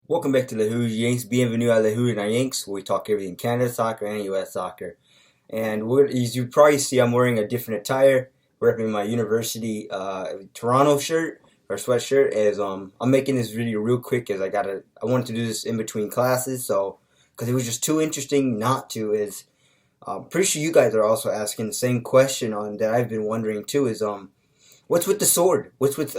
Welcome back to the Rouges Yanks. Bienvenue à the Rouges Yanks, where we talk everything Canada soccer and US soccer. And as you probably see, I'm wearing a different attire, repping my university Toronto shirt or sweatshirt. As I'm making this video real quick, as I wanted to do this in between classes, so because it was just too interesting not to. Is I'm pretty sure you guys are also asking the same question on that I've been wondering too. Is what's with the sword? What's with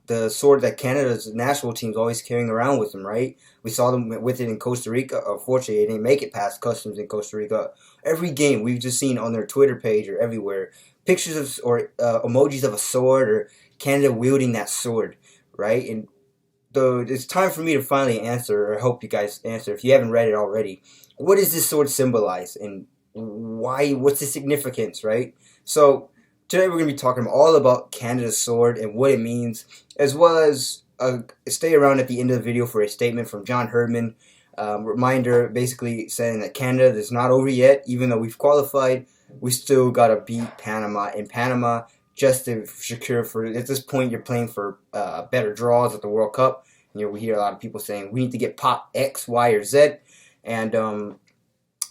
the sword that Canada's national team's always carrying around with them, right? We saw them with it in Costa Rica. Unfortunately, they didn't make it past customs in Costa Rica. Every game we've just seen on their Twitter page or everywhere pictures of or emojis of a sword or Canada wielding that sword, right? And it's time for me to finally answer, or I hope you guys answer if you haven't read it already. What does this sword symbolize, and why? What's the significance, right? So today we're going to be talking all about Canada's sword and what it means, as well as stay around at the end of the video for a statement from John Herdman. Reminder basically saying that Canada is not over yet. Even though we've qualified, we still got to beat Panama. In Panama, just to secure for, at this point, you're playing for better draws at the World Cup. We hear a lot of people saying we need to get pot X, Y, or Z. And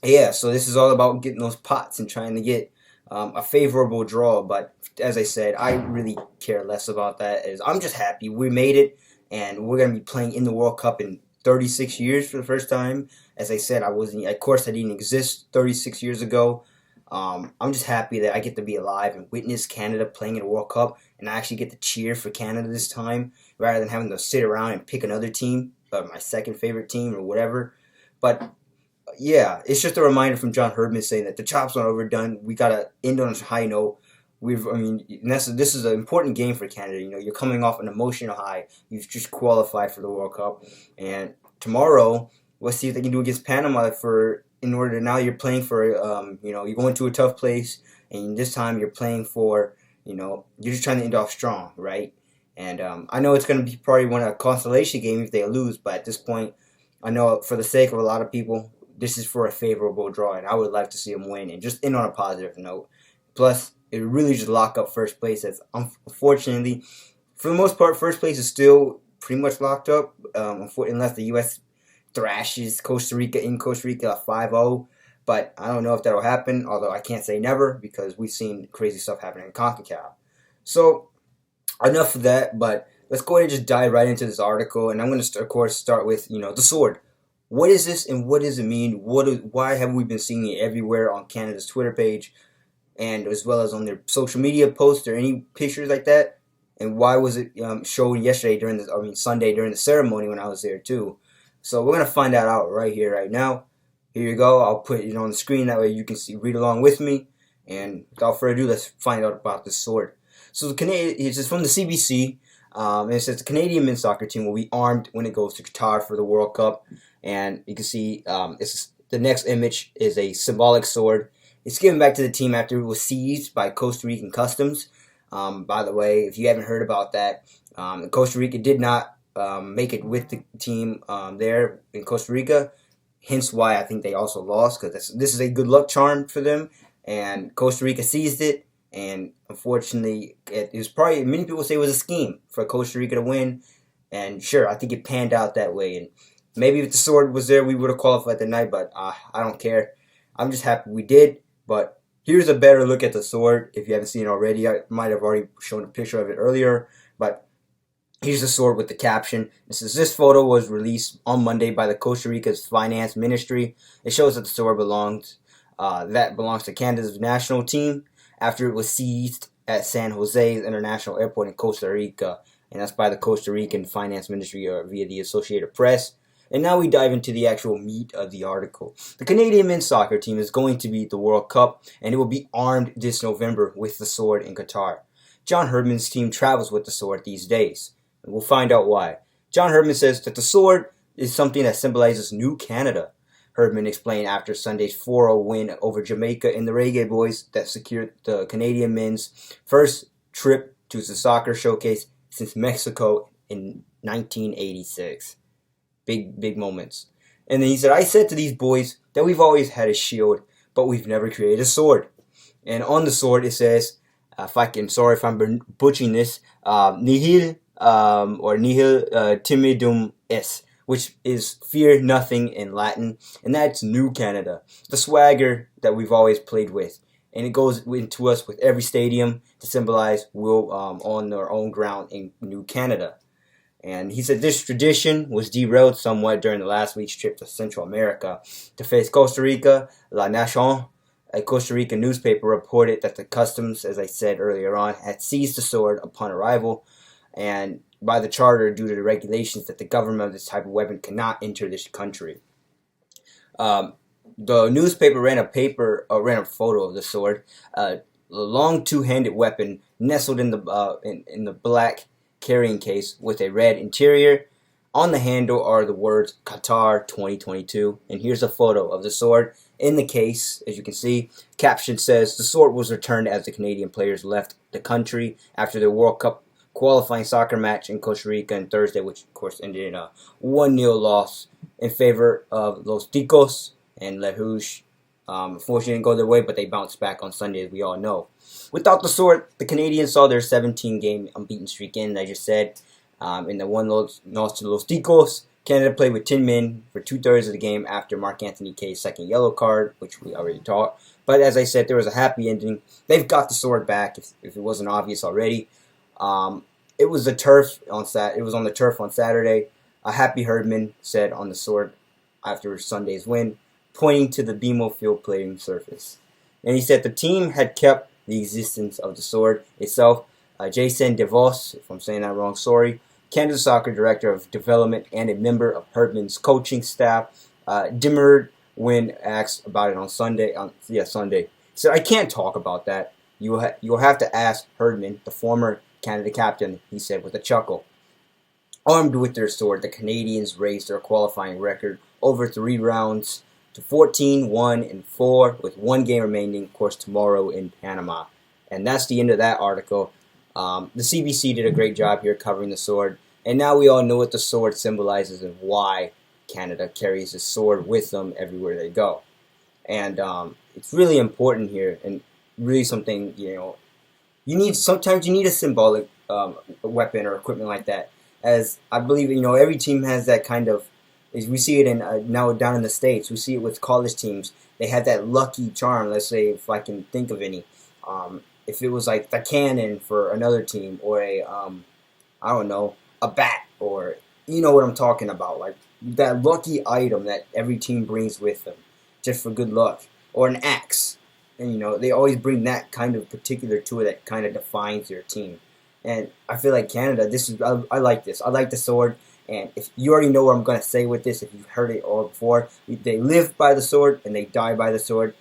yeah, so this is all about getting those pots and trying to get a favorable draw. But as I said, I really care less about that, as I'm just happy we made it, and we're going to be playing in the World Cup in 36 years for the first time. As I said, I didn't exist 36 years ago. I'm just happy that I get to be alive and witness Canada playing in a World Cup, and I actually get to cheer for Canada this time, rather than having to sit around and pick another team, my second favorite team or whatever. But yeah, it's just a reminder from John Herdman saying that the chops aren't overdone. We gotta end on a high note. This is an important game for Canada. You're coming off an emotional high. You've just qualified for the World Cup, and tomorrow let's see if they can do against Panama. Now you're playing for you're going to a tough place, and this time you're playing for you're just trying to end off strong, right? And I know it's going to be probably a consolation game if they lose, but at this point, I know for the sake of a lot of people, this is for a favorable draw, and I would like to see them win and just end on a positive note. Plus, it really just lock up first place. As unfortunately, for the most part, first place is still pretty much locked up, unless the U.S. thrashes Costa Rica in Costa Rica 5-0. But I don't know if that'll happen, although I can't say never, because we've seen crazy stuff happening in CONCACAF. So, enough of that, but let's go ahead and just dive right into this article. And I'm going to, of course, start with, the sword. What is this, and what does it mean? Why have we been seeing it everywhere on Canada's Twitter page, and as well as on their social media posts or any pictures like that? And why was it shown yesterday Sunday during the ceremony when I was there too? So we're gonna find that out right here, right now. Here you go. I'll put it on the screen, that way you can read along with me. And without further ado, let's find out about this sword. So it's from the CBC. And it says the Canadian men's soccer team will be armed when it goes to Qatar for the World Cup. And you can see the next image is a symbolic sword. It's given back to the team after it was seized by Costa Rican customs. By the way, if you haven't heard about that, Costa Rica did not make it with the team there in Costa Rica. Hence why I think they also lost, because this is a good luck charm for them. And Costa Rica seized it. And unfortunately, it was probably, many people say it was a scheme for Costa Rica to win. And sure, I think it panned out that way. And maybe if the sword was there, we would have qualified tonight, but I don't care. I'm just happy we did. But here's a better look at the sword. If you haven't seen it already, I might have already shown a picture of it earlier. But here's the sword with the caption. It says, this photo was released on Monday by the Costa Rica's Finance Ministry. It shows that the sword belongs to Canada's national team after it was seized at San Jose's International Airport in Costa Rica. And that's by the Costa Rican Finance Ministry via the Associated Press. And now we dive into the actual meat of the article. The Canadian men's soccer team is going to be at the World Cup, and it will be armed this November with the sword in Qatar. John Herdman's team travels with the sword these days, and we'll find out why. John Herdman says that the sword is something that symbolizes New Canada. Herdman explained after Sunday's 4-0 win over Jamaica in the Reggae Boys that secured the Canadian men's first trip to the soccer showcase since Mexico in 1986. Big moments. And then he said, I said to these boys that we've always had a shield, but we've never created a sword. And on the sword it says, sorry if I'm butchering this, nihil timidum es, which is fear nothing in Latin, and that's New Canada, the swagger that we've always played with. And it goes into us with every stadium to symbolize we'll on our own ground in New Canada. And he said this tradition was derailed somewhat during the last week's trip to Central America to face Costa Rica. La Nation, a Costa Rican newspaper, reported that the customs, as I said earlier on, had seized the sword upon arrival, and by the charter due to the regulations that the government of this type of weapon cannot enter this country. The newspaper ran a photo of the sword, a long two-handed weapon nestled in the black carrying case with a red interior. On the handle are the words Qatar 2022, and here's a photo of the sword in the case. As you can see, caption says the sword was returned as the Canadian players left the country after the World Cup qualifying soccer match in Costa Rica on Thursday, which of course ended in a 1-0 loss in favor of Los Ticos and Les Rouges. Unfortunately, didn't go their way, but they bounced back on Sunday, as we all know. Without the sword, the Canadians saw their 17-game unbeaten streak end, as I just said. In the 1 loss to Los Ticos, Canada played with 10 men for 2/3 of the game after Mark Anthony Kaye's second yellow card, which we already talked. But as I said, there was a happy ending. They've got the sword back, if it wasn't obvious already. It was the turf on It was on the turf on Saturday. Happy Herdman said on the sword after Sunday's win, pointing to the BMO field playing surface. And he said the team had kept the existence of the sword itself. Jason DeVos, if I'm saying that wrong, sorry, Canada Soccer Director of Development and a member of Herdman's coaching staff, demurred when asked about it on Sunday. Sunday. He said, I can't talk about that. You'll have to ask Herdman, the former Canada captain, he said with a chuckle. Armed with their sword, the Canadians raised their qualifying record over 3 rounds to 14-1-4 with 1 game remaining, of course, tomorrow in Panama. And that's the end of that article. The CBC did a great job here covering the sword, and now we all know what the sword symbolizes and why Canada carries the sword with them everywhere they go. And it's really important here, and really something, sometimes you need a symbolic weapon or equipment like that. As I believe, every team has that kind of, as we see it in now down in the States, we see it with college teams. They have that lucky charm, let's say, if I can think of any. If it was like the cannon for another team, or a bat, or you know what I'm talking about, like that lucky item that every team brings with them, just for good luck, or an axe. And they always bring that kind of particular tool that kind of defines their team. And I feel like Canada, I like this. I like the sword. And if you already know what I'm going to say with this, if you've heard it all before, they live by the sword and they die by the sword.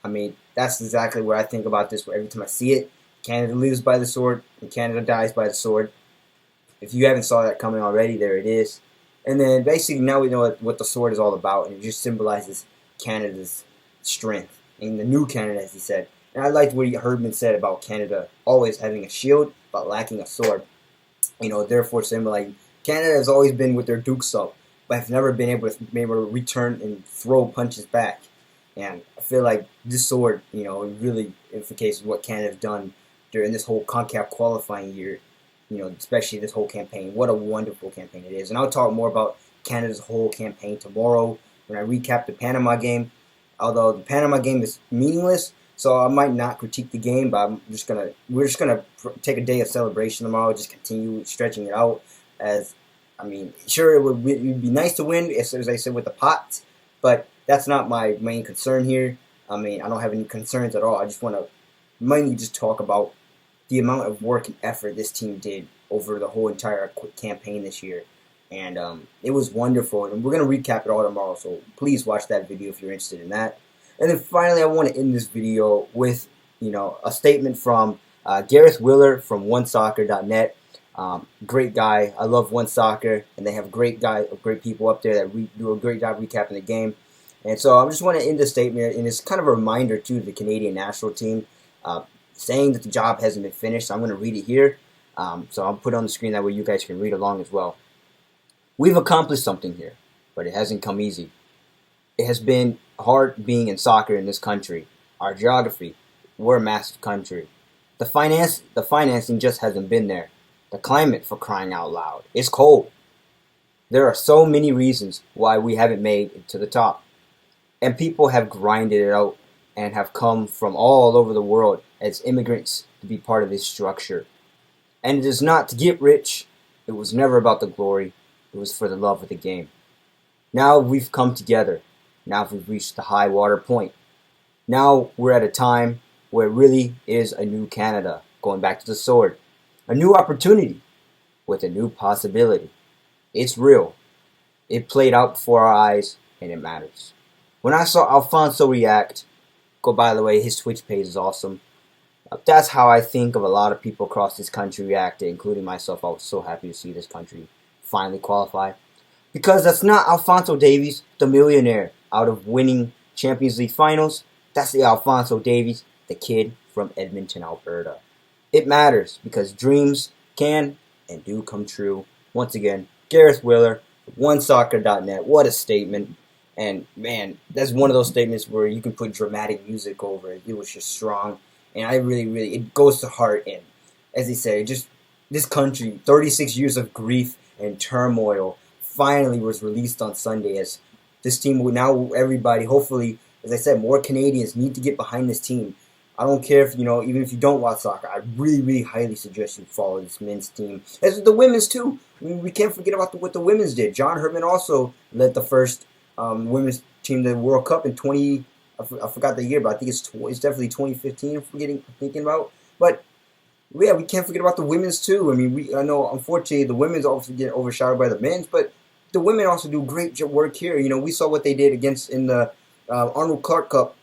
I mean, that's exactly what I think about this. Every time I see it, Canada lives by the sword and Canada dies by the sword. If you haven't saw that coming already, there it is. And then basically now we know what the sword is all about, and it just symbolizes Canada's strength in the new Canada, as he said. And I liked what Herdman said about Canada always having a shield but lacking a sword. Therefore symbolizing Canada has always been with their dukes up, but have never been able to return and throw punches back. And I feel like this sword, really indicates what Canada's done during this whole CONCACAF qualifying year, especially this whole campaign. What a wonderful campaign it is. And I'll talk more about Canada's whole campaign tomorrow when I recap the Panama game. Although the Panama game is meaningless, so I might not critique the game, but we're just gonna take a day of celebration tomorrow, just continue stretching it out. Sure, it would be nice to win, as I said, with the pot, but that's not my main concern here. I don't have any concerns at all. I just want to mainly just talk about the amount of work and effort this team did over the whole entire campaign this year. And it was wonderful. And we're going to recap it all tomorrow, so please watch that video if you're interested in that. And then finally, I want to end this video with, a statement from Gareth Willer from OneSoccer.net. Great guy. I love One Soccer, and they have great people up there that do a great job recapping the game. And so I just want to end this statement, and it's kind of a reminder to the Canadian national team, saying that the job hasn't been finished. So I'm going to read it here. So I'll put it on the screen, that way you guys can read along as well. We've accomplished something here, but it hasn't come easy. It has been hard being in soccer in this country. Our geography, we're a massive country. The financing just hasn't been there. The climate, for crying out loud, it's cold. There are so many reasons why we haven't made it to the top. And people have grinded it out and have come from all over the world as immigrants to be part of this structure. And it is not to get rich. It was never about the glory. It was for the love of the game. Now we've come together. Now we've reached the high water point. Now we're at a time where it really is a new Canada, going back to the sword. A new opportunity with a new possibility. It's real. It played out before our eyes, and it matters. When I saw Alfonso react, go by the way, his Twitch page is awesome. That's how I think of a lot of people across this country reacting, including myself. I was so happy to see this country finally qualify. Because that's not Alfonso Davies, the millionaire, out of winning Champions League finals. That's the Alfonso Davies, the kid from Edmonton, Alberta. It matters because dreams can and do come true. Once again, Gareth Willer, OneSoccer.net. What a statement. And man, that's one of those statements where you can put dramatic music over it. It was just strong. And I really, it goes to heart. And as he said, this country, 36 years of grief and turmoil, finally was released on Sunday. As this team will now, everybody, hopefully, as I said, more Canadians need to get behind this team. I don't care if, even if you don't watch soccer, I really highly suggest you follow this men's team. As with the women's too. I mean, we can't forget about what the women's did. John Herman also led the first women's team to the World Cup in I forgot the year, but I think it's definitely 2015. I'm thinking about. But yeah, we can't forget about the women's too. I mean, I know unfortunately the women's also get overshadowed by the men's, but the women also do great work here. We saw what they did in the Arnold Clark Cup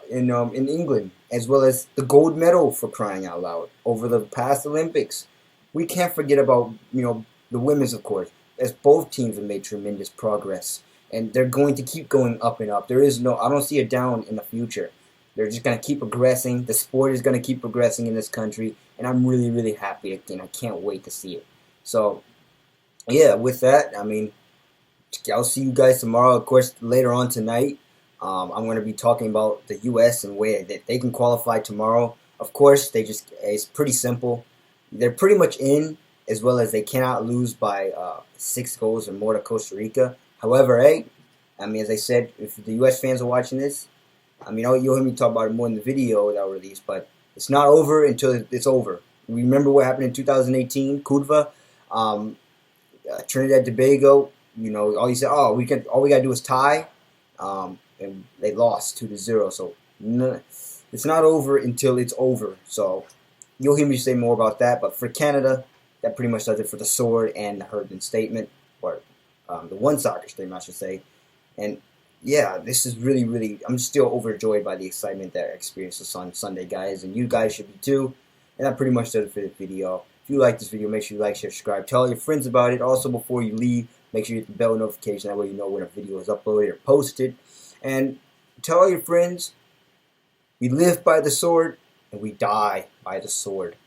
in England, as well as the gold medal, for crying out loud, over the past Olympics. We can't forget about the women's, of course, as both teams have made tremendous progress. And they're going to keep going up and up. I don't see a down in the future. They're just going to keep progressing. The sport is going to keep progressing in this country. And I'm really happy. And I can't wait to see it. So, yeah, with that, I'll see you guys tomorrow. Of course, later on tonight, I'm going to be talking about the U.S. and where that they can qualify tomorrow. Of course, it's pretty simple. They're pretty much in, as well as they cannot lose by 6 goals or more to Costa Rica. However, as I said, if the U.S. fans are watching this, you'll hear me talk about it more in the video that I'll release, but it's not over until it's over. Remember what happened in 2018, Kudva, Trinidad Tobago, all you said, all we got to do is tie, and they lost 2-0, so it's not over until it's over, so you'll hear me say more about that, but for Canada, that pretty much does it for the sword and the Herdman statement, or the one soccer statement, I should say. And yeah, this is really, I'm still overjoyed by the excitement that I experienced this on Sunday, guys, and you guys should be too. And that pretty much does it for this video. If you like this video, make sure you like, share, subscribe, tell all your friends about it. Also, before you leave, make sure you hit the bell notification, that way you know when a video is uploaded or posted. And tell all your friends, we live by the sword, and we die by the sword.